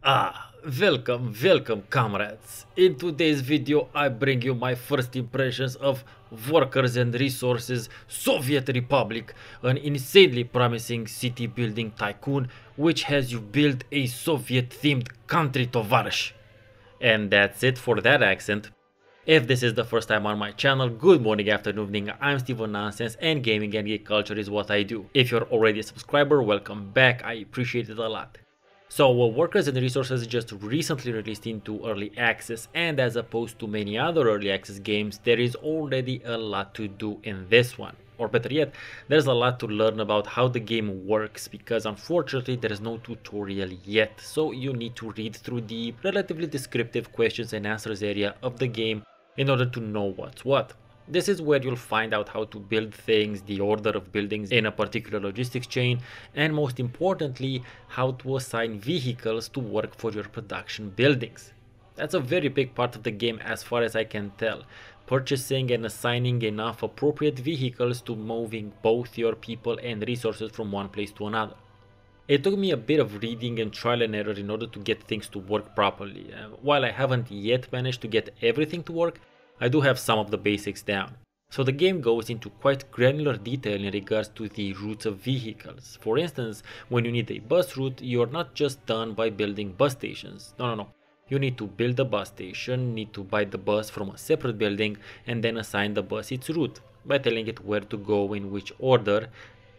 Welcome comrades. In today's video I bring you my first impressions of Workers and Resources Soviet Republic, an insanely promising city building tycoon which has you build a Soviet themed country tovarish. And that's it for that accent. If this is the first time on my channel, good morning, afternoon, evening, I'm Steven Nonsense and gaming and geek culture is what I do. If you're already a subscriber, welcome back, I appreciate it a lot. So Workers and Resources just recently released into early access, and as opposed to many other early access games, there is already a lot to do in this one. Or better yet, there's a lot to learn about how the game works, because unfortunately there is no tutorial yet, so you need to read through the relatively descriptive questions and answers area of the game in order to know what's what. This is where you'll find out how to build things, the order of buildings in a particular logistics chain, and most importantly, how to assign vehicles to work for your production buildings. That's a very big part of the game as far as I can tell. Purchasing and assigning enough appropriate vehicles to moving both your people and resources from one place to another. It took me a bit of reading and trial and error in order to get things to work properly. While I haven't yet managed to get everything to work, I do have some of the basics down. So the game goes into quite granular detail in regards to the routes of vehicles. For instance, when you need a bus route, you're not just done by building bus stations. No. You need to build a bus station, need to buy the bus from a separate building, and then assign the bus its route by telling it where to go in which order,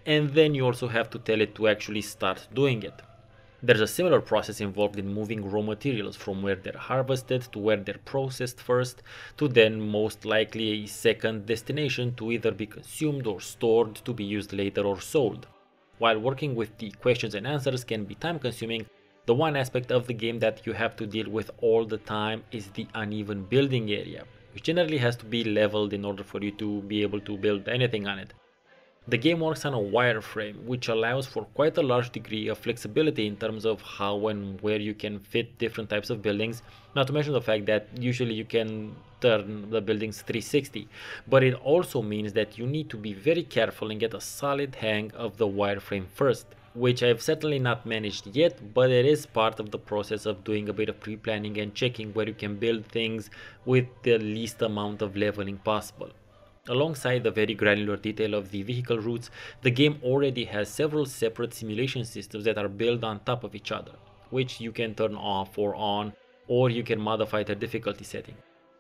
and then you also have to tell it to actually start doing it. There's a similar process involved in moving raw materials from where they're harvested to where they're processed first, to then most likely a second destination to either be consumed or stored to be used later or sold. While working with the questions and answers can be time consuming, the one aspect of the game that you have to deal with all the time is the uneven building area, which generally has to be leveled in order for you to be able to build anything on it. The game works on a wireframe, which allows for quite a large degree of flexibility in terms of how and where you can fit different types of buildings, not to mention the fact that usually you can turn the buildings 360, but it also means that you need to be very careful and get a solid hang of the wireframe first, which I've certainly not managed yet, but it is part of the process of doing a bit of pre-planning and checking where you can build things with the least amount of leveling possible. Alongside the very granular detail of the vehicle routes, the game already has several separate simulation systems that are built on top of each other, which you can turn off or on, or you can modify their difficulty setting.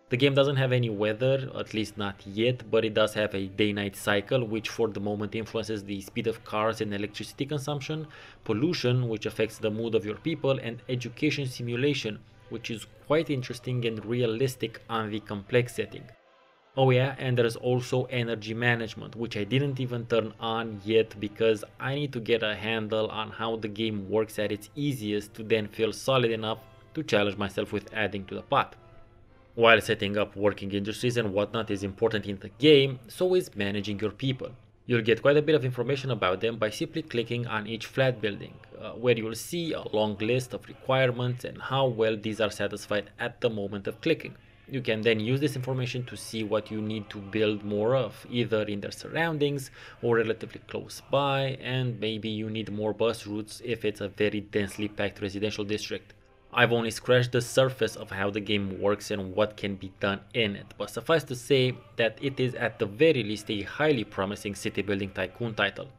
The game doesn't have any weather, at least not yet, but it does have a day-night cycle, which for the moment influences the speed of cars and electricity consumption, pollution, which affects the mood of your people, and education simulation, which is quite interesting and realistic on the complex setting. Oh yeah, and there's also energy management, which I didn't even turn on yet because I need to get a handle on how the game works at its easiest to then feel solid enough to challenge myself with adding to the pot. While setting up working industries and whatnot is important in the game, so is managing your people. You'll get quite a bit of information about them by simply clicking on each flat building, where you'll see a long list of requirements and how well these are satisfied at the moment of clicking. You can then use this information to see what you need to build more of, either in their surroundings or relatively close by, and maybe you need more bus routes if it's a very densely packed residential district. I've only scratched the surface of how the game works and what can be done in it, but suffice to say that it is at the very least a highly promising city building tycoon title.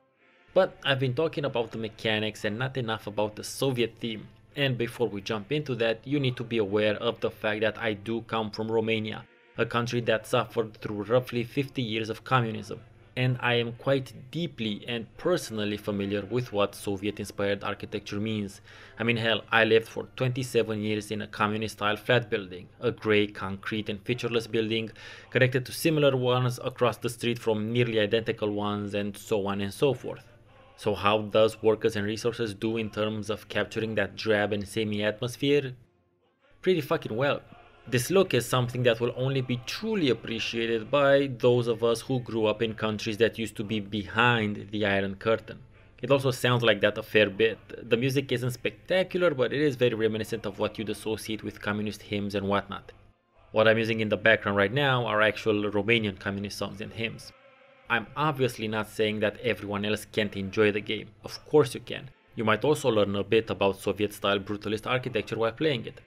But I've been talking about the mechanics and not enough about the Soviet theme. And before we jump into that, you need to be aware of the fact that I do come from Romania, a country that suffered through roughly 50 years of communism, and I am quite deeply and personally familiar with what Soviet-inspired architecture means. I mean, hell, I lived for 27 years in a communist-style flat building, a grey, concrete and featureless building connected to similar ones across the street from nearly identical ones, and so on and so forth. So how does Workers and Resources do in terms of capturing that drab and samey atmosphere? Pretty fucking well. This look is something that will only be truly appreciated by those of us who grew up in countries that used to be behind the Iron Curtain. It also sounds like that a fair bit. The music isn't spectacular, but it is very reminiscent of what you'd associate with communist hymns and whatnot. What I'm using in the background right now are actual Romanian communist songs and hymns. I'm obviously not saying that everyone else can't enjoy the game, of course you can, You might also learn a bit about Soviet-style brutalist architecture while playing it.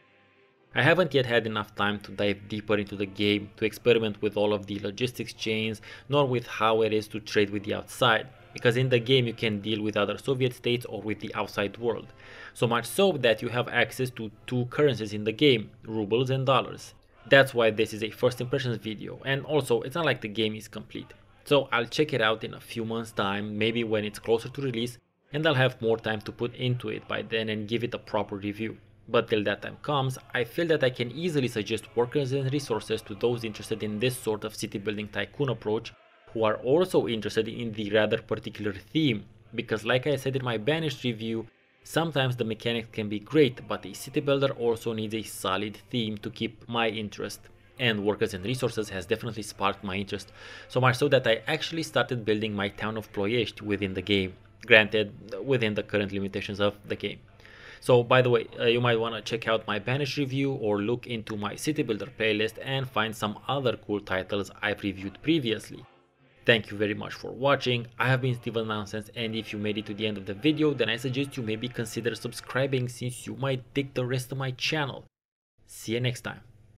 I haven't yet had enough time to dive deeper into the game, to experiment with all of the logistics chains, nor with how it is to trade with the outside, because in the game you can deal with other Soviet states or with the outside world, so much so that you have access to two currencies in the game, rubles and dollars. That's why this is a first impressions video, and also it's not like the game is complete. So I'll check it out in a few months time, maybe when it's closer to release, and I'll have more time to put into it by then and give it a proper review. But till that time comes, I feel that I can easily suggest workers and resources to those interested in this sort of city building tycoon approach, who are also interested in the rather particular theme, because like I said in my Banished review, sometimes the mechanics can be great, but a city builder also needs a solid theme to keep my interest. And Workers and Resources has definitely sparked my interest, so much so that I actually started building my town of Ploiești within the game, granted within the current limitations of the game. So by the way, you might want to check out my Banished review or look into my city builder playlist and find some other cool titles I've reviewed previously. Thank you very much for watching. I have been Steven Nonsense, and if you made it to the end of the video, then I suggest you maybe consider subscribing since you might dig the rest of my channel. See you next time.